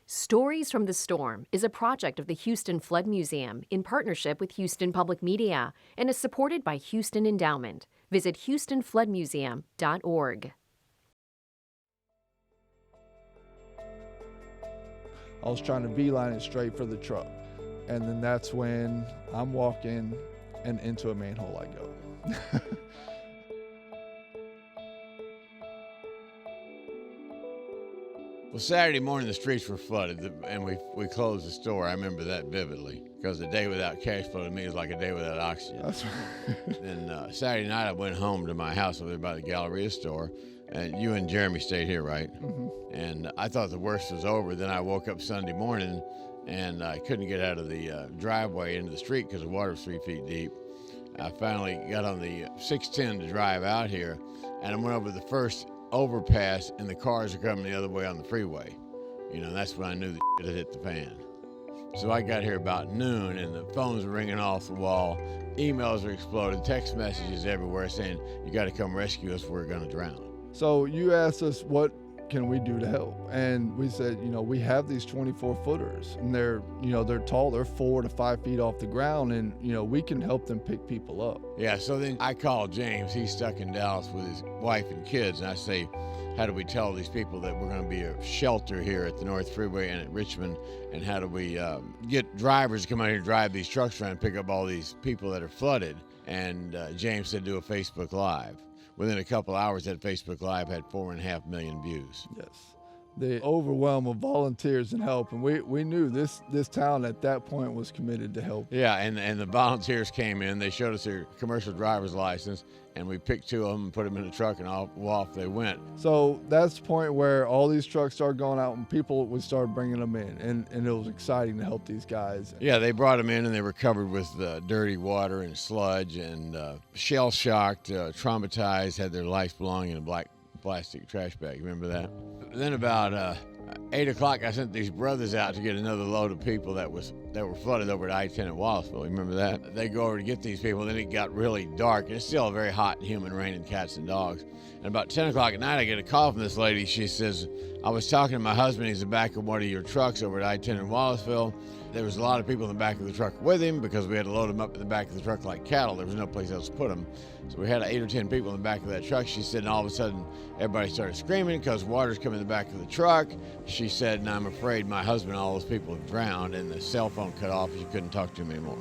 Stories from the Storm is a project of the Houston Flood Museum in partnership with Houston Public Media and is supported by Houston Endowment. Visit houstonfloodmuseum.org. I was trying to beeline it straight for the truck. And then that's when I'm walking and into a manhole I go. Well, Saturday morning, the streets were flooded, and we closed the store. I remember that vividly, because a day without cash flow to me is like a day without oxygen. That's right. Then Saturday night, I went home to my house over there by the Galleria store, and you and Jeremy stayed here, right? Mm-hmm. And I thought the worst was over. Then I woke up Sunday morning, and I couldn't get out of the driveway into the street because the water was 3 feet deep. I finally got on the 610 to drive out here, and I went over the first overpass, and the cars are coming the other way on the freeway. You know, that's when I knew the shit had hit the fan. So I got here about noon, and the phones were ringing off the wall, emails are exploding, text messages everywhere saying, you got to come rescue us, we're going to drown. So you asked us, what can we do to help? And we said, we have these 24-footers, and they're tall, they're 4 to 5 feet off the ground, and, we can help them pick people up. Yeah, so then I called James. He's stuck in Dallas with his wife and kids, and I say, how do we tell these people that we're going to be a shelter here at the North Freeway and at Richmond, and how do we get drivers to come out here and drive these trucks around and pick up all these people that are flooded? And James said, do a Facebook Live. Within a couple hours, that Facebook Live had 4.5 million views. Yes. The overwhelm of volunteers and help, and we knew this town at that point was committed to help. Yeah, and the volunteers came in. They showed us their commercial driver's license, and we picked 2 of them and put them in the truck, and off they went. So that's the point where all these trucks started going out, and we started bringing them in, and it was exciting to help these guys. Yeah, they brought them in, and they were covered with dirty water and sludge, and shell-shocked, traumatized, had their life belonging in a black plastic trash bag. Remember that? Then about 8 o'clock, I sent these brothers out to get another load of people that were flooded over at I-10 in Wallaceville. You remember that? They go over to get these people, then it got really dark. It's still very hot and humid, raining cats and dogs. And about 10 o'clock at night, I get a call from this lady. She says, I was talking to my husband. He's in the back of one of your trucks over at I-10 in Wallaceville. There was a lot of people in the back of the truck with him because we had to load them up in the back of the truck like cattle. There was no place else to put them. So we had 8 or 10 people in the back of that truck. She said, and all of a sudden, everybody started screaming because water's coming in the back of the truck. She said, and I'm afraid my husband and all those people have drowned, and the cell phone cut off. You couldn't talk to him anymore.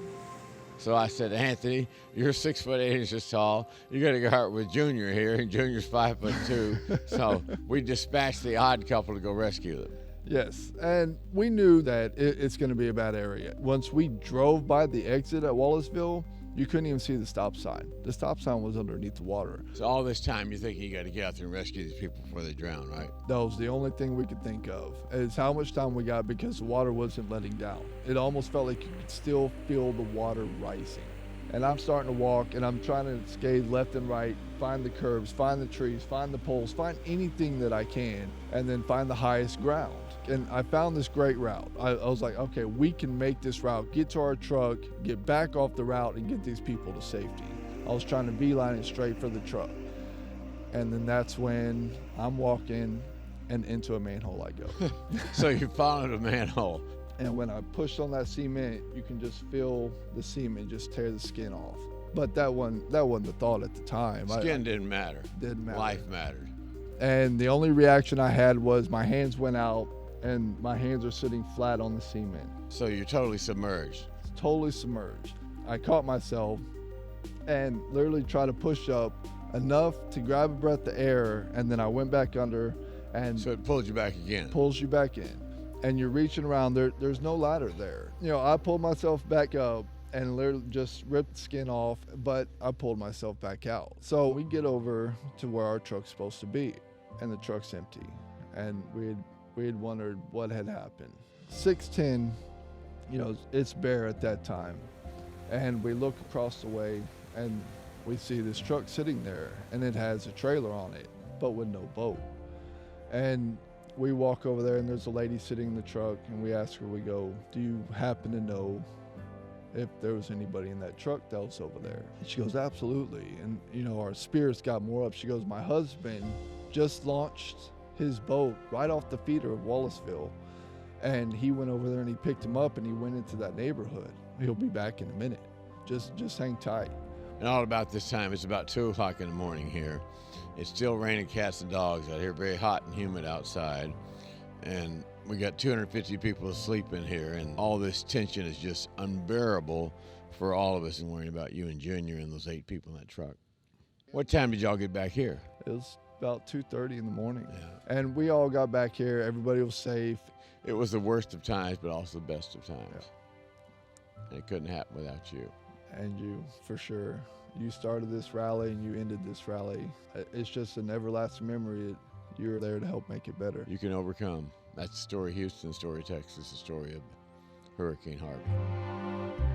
So I said, Anthony, you're 6 foot 8 inches tall. You got to go out with Junior here, and Junior's 5'2". So we dispatched the odd couple to go rescue them. Yes, and we knew that it's going to be a bad area. Once we drove by the exit at Wallaceville, you couldn't even see the stop sign. The stop sign was underneath the water. So all this time, you're thinking you got to get out there and rescue these people before they drown, right? That was the only thing we could think of, is how much time we got because the water wasn't letting down. It almost felt like you could still feel the water rising. And I'm starting to walk, and I'm trying to skate left and right, find the curbs, find the trees, find the poles, find anything that I can, and then find the highest ground. And I found this great route. I was like, okay, we can make this route, get to our truck, get back off the route, and get these people to safety. I was trying to beeline it straight for the truck. And then that's when I'm walking, and into a manhole I go. So you followed a manhole. And when I pushed on that cement, you can just feel the cement just tear the skin off. But that wasn't the thought at the time. Skin didn't matter. Didn't matter. Life mattered. And the only reaction I had was my hands went out, and my hands are sitting flat on the cement. So you're totally submerged. Totally submerged. I caught myself and literally tried to push up enough to grab a breath of air, and then I went back under. And so it pulled you back again. Pulls you back in. And you're reaching around, there's no ladder there. I pulled myself back up and literally just ripped the skin off, but I pulled myself back out. So we get over to where our truck's supposed to be, and the truck's empty. And we had wondered what had happened. 610, it's bare at that time. And we look across the way, and we see this truck sitting there, and it has a trailer on it, but with no boat. And we walk over there, and there's a lady sitting in the truck, and we ask her, we go, do you happen to know if there was anybody in that truck that was over there? And she goes, absolutely. And, our spirits got more up. She goes, my husband just launched his boat right off the feeder of Wallaceville And he went over there and he picked him up and he went into that neighborhood. He'll be back in a minute. Just hang tight. And all about this time, it's about 2 o'clock in the morning here. It's still raining cats and dogs out here, very hot and humid outside. And we got 250 people asleep in here, and all this tension is just unbearable for all of us, and worrying about you and Junior and those 8 people in that truck. What time did y'all get back here? It was about 2:30 in the morning. Yeah. And we all got back here. Everybody was safe. It was the worst of times, but also the best of times. Yeah. And it couldn't happen without you. And you, for sure. You started this rally and you ended this rally. It's just an everlasting memory. You're there to help make it better. You can overcome. That's the story of Houston, the story of Texas, the story of Hurricane Harvey.